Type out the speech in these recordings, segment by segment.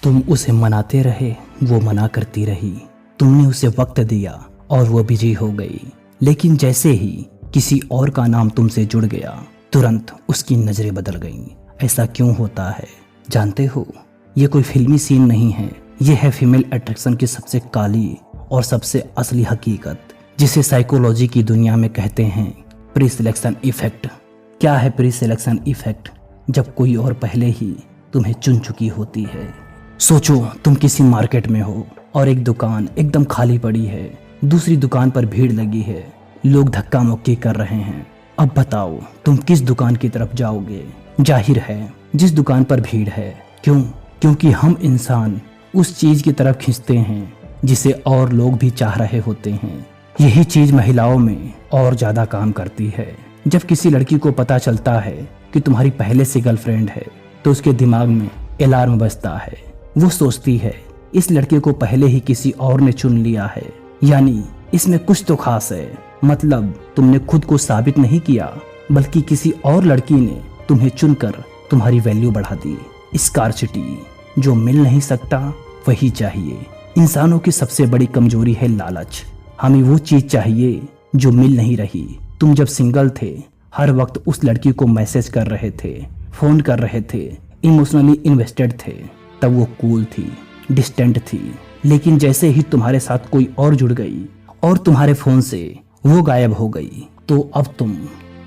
तुम उसे मनाते रहे, वो मना करती रही। तुमने उसे वक्त दिया और वो बिजी हो गई। लेकिन जैसे ही किसी और का नाम तुमसे जुड़ गया, तुरंत उसकी नजरें बदल गईं। ऐसा क्यों होता है जानते हो? ये कोई फिल्मी सीन नहीं है, ये है फीमेल अट्रैक्शन की सबसे काली और सबसे असली हकीकत, जिसे साइकोलॉजी की दुनिया में कहते हैं प्री सिलेक्शन इफेक्ट। क्या है प्री सिलेक्शन इफेक्ट? जब कोई और पहले ही तुम्हें चुन चुकी होती है। सोचो तुम किसी मार्केट में हो और एक दुकान एकदम खाली पड़ी है, दूसरी दुकान पर भीड़ लगी है, लोग धक्का मुक्की कर रहे हैं। अब बताओ तुम किस दुकान की तरफ जाओगे? जाहिर है जिस दुकान पर भीड़ है। क्यों? क्योंकि हम इंसान उस चीज की तरफ खींचते हैं जिसे और लोग भी चाह रहे होते हैं। यही चीज महिलाओं में और ज्यादा काम करती है। जब किसी लड़की को पता चलता है कि तुम्हारी पहले से गर्लफ्रेंड है, तो उसके दिमाग में अलार्म बजता है। वो सोचती है इस लड़के को पहले ही किसी और ने चुन लिया है, यानी इसमें कुछ तो खास है। मतलब तुमने खुद को साबित नहीं किया, बल्कि किसी और लड़की ने तुम्हें चुनकर तुम्हारी वैल्यू बढ़ा दी। स्कार्सिटी, जो मिल नहीं सकता वही चाहिए। इंसानों की सबसे बड़ी कमजोरी है लालच। हमें वो चीज चाहिए जो मिल नहीं रही। तुम जब सिंगल थे, हर वक्त उस लड़की को मैसेज कर रहे थे, फोन कर रहे थे, इमोशनली इन्वेस्टेड थे। तब वो कूल थी, डिस्टेंट थी। लेकिन जैसे ही तुम्हारे साथ कोई और जुड़ गई और तुम्हारे फोन से वो गायब हो गई, तो अब तुम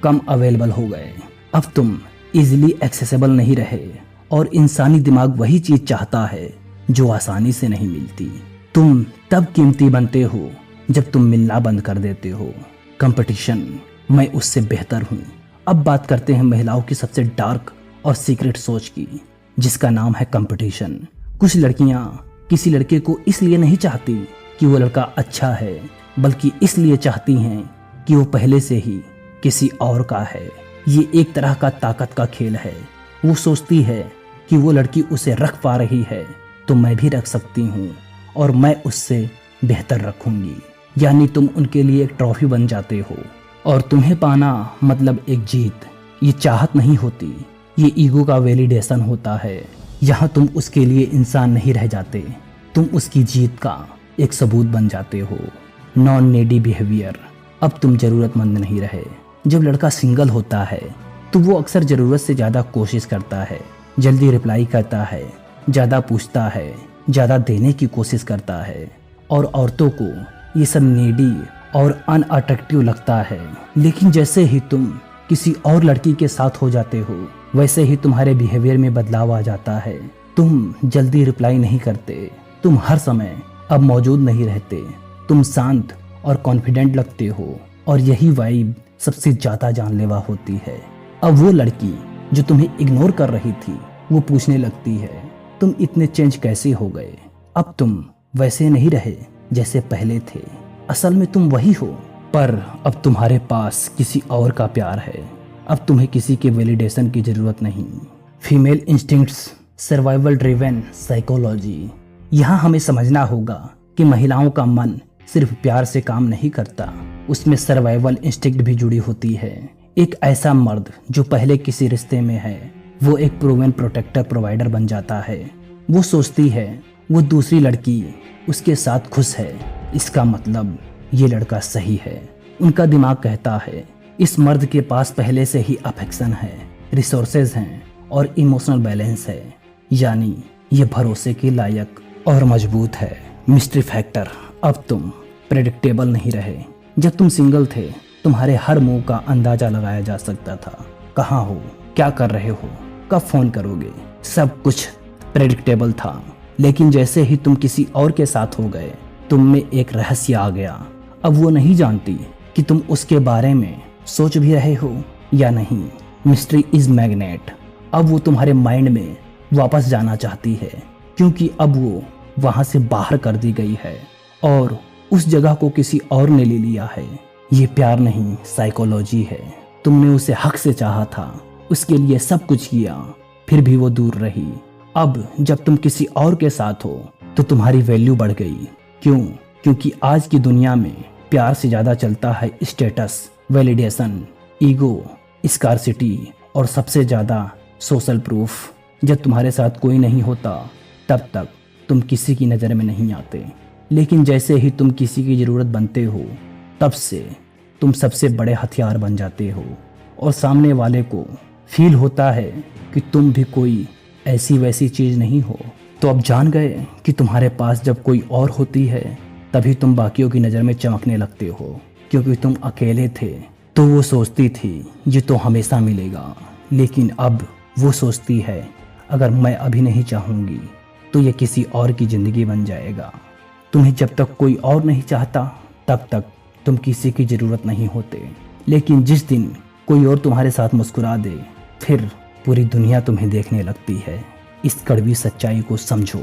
कम अवेलेबल हो गए। अब तुम इजीली एक्सेसिबल नहीं रहे और इंसानी दिमाग वही चीज चाहता है जो आसानी से नहीं मिलती। तुम तब कीमती बनते हो जब तुम मिलना बंद कर देते हो। कंपटीशन, मैं उससे बेहतर हूँ। अब बात करते हैं महिलाओं की सबसे डार्क और सीक्रेट सोच की, जिसका नाम है कंपटीशन। कुछ लड़कियां किसी लड़के को इसलिए नहीं चाहती कि वो लड़का अच्छा है, बल्कि इसलिए चाहती हैं कि वो पहले से ही किसी और का है। ये एक तरह का ताकत का खेल है। वो सोचती है कि वो लड़की उसे रख पा रही है, तो मैं भी रख सकती हूँ और मैं उससे बेहतर रखूंगी। यानी तुम उनके लिए एक ट्रॉफी बन जाते हो और तुम्हें पाना मतलब एक जीत। ये चाहत नहीं होती, ये ईगो का वैलिडेशन होता है। यहाँ तुम उसके लिए इंसान नहीं रह जाते, तुम उसकी जीत का एक सबूत बन जाते हो। Non नेडी behaviour. अब तुम जरूरतमंद नहीं रहे। जब लड़का सिंगल होता है तो वो अक्सर जरूरत से ज़्यादा कोशिश करता है, जल्दी रिप्लाई करता है, ज़्यादा पूछता है, ज़्यादा देने की कोशिश करता है। और औरतों को ये सब नेडी और अनअट्रैक्टिव लगता है। लेकिन जैसे ही तुम किसी और लड़की के साथ हो जाते हो, वैसे ही तुम्हारे बिहेवियर में बदलाव आ जाता है। तुम जल्दी रिप्लाई नहीं करते, तुम हर समय अब मौजूद नहीं रहते, तुम शांत और कॉन्फिडेंट लगते हो। और यही वाइब सबसे ज्यादा जानलेवा होती है। अब वो लड़की जो तुम्हें इग्नोर कर रही थी, वो पूछने लगती है तुम इतने चेंज कैसे हो गए? अब तुम वैसे नहीं रहे जैसे पहले थे। असल में तुम वही हो, पर अब तुम्हारे पास किसी और का प्यार है। अब तुम्हें किसी के वैलिडेशन की जरूरत नहीं। Female instincts, survival driven psychology. यहाँ हमें समझना होगा कि महिलाओं का मन सिर्फ प्यार से काम नहीं करता, उसमें सर्वाइवल इंस्टिंक्ट भी जुड़ी होती है। एक ऐसा मर्द जो पहले किसी रिश्ते में है, वो एक प्रूवन प्रोटेक्टर प्रोवाइडर बन जाता है। वो सोचती है वो दूसरी लड़की उसके साथ खुश है, इसका मतलब ये लड़का सही है। उनका दिमाग कहता है इस मर्द के पास पहले से ही अफेक्शन है, रिसोर्सेज हैं और इमोशनल बैलेंस है, यानी ये भरोसे के लायक और मजबूत है। Mystery factor. अब तुम प्रेडिक्टेबल नहीं रहे। जब तुम सिंगल थे, तुम्हारे हर मूव का अंदाजा लगाया जा सकता था। कहाँ हो, क्या कर रहे हो, कब फोन करोगे, सब कुछ प्रेडिक्टेबल था। लेकिन जैसे ही तुम किसी और के साथ हो गए, तुम में एक रहस्य आ गया। अब वो नहीं जानती कि तुम उसके बारे में सोच भी रहे हो या नहीं। Mystery is magnet. अब वो तुम्हारे माइंड में वापस जाना चाहती है, क्योंकि अब वो वहां से बाहर कर दी गई है और उस जगह को किसी और ने ले लिया है। ये प्यार नहीं, साइकोलॉजी है। तुमने उसे हक से चाहा था, उसके लिए सब कुछ किया, फिर भी वो दूर रही। अब जब तुम किसी और के साथ हो तो तुम्हारी वैल्यू बढ़ गई। क्यों? क्योंकि आज की दुनिया में प्यार से ज्यादा चलता है स्टेटस, वैलिडेशन, ईगो, स्कार्सिटी और सबसे ज्यादा सोशल प्रूफ। जब तुम्हारे साथ कोई नहीं होता तब तक तुम किसी की नज़र में नहीं आते, लेकिन जैसे ही तुम किसी की ज़रूरत बनते हो तब से तुम सबसे बड़े हथियार बन जाते हो और सामने वाले को फील होता है कि तुम भी कोई ऐसी वैसी चीज़ नहीं हो। तो अब जान गए कि तुम्हारे पास जब कोई और होती है तभी तुम बाकियों की नज़र में चमकने लगते हो, क्योंकि तुम अकेले थे तो वो सोचती थी ये तो हमेशा मिलेगा, लेकिन अब वो सोचती है अगर मैं अभी नहीं चाहूँगी तो ये किसी और की ज़िंदगी बन जाएगा। तुम्हें जब तक कोई और नहीं चाहता तब तक तुम किसी की ज़रूरत नहीं होते, लेकिन जिस दिन कोई और तुम्हारे साथ मुस्कुरा दे फिर पूरी दुनिया तुम्हें देखने लगती है। इस कड़वी सच्चाई को समझो।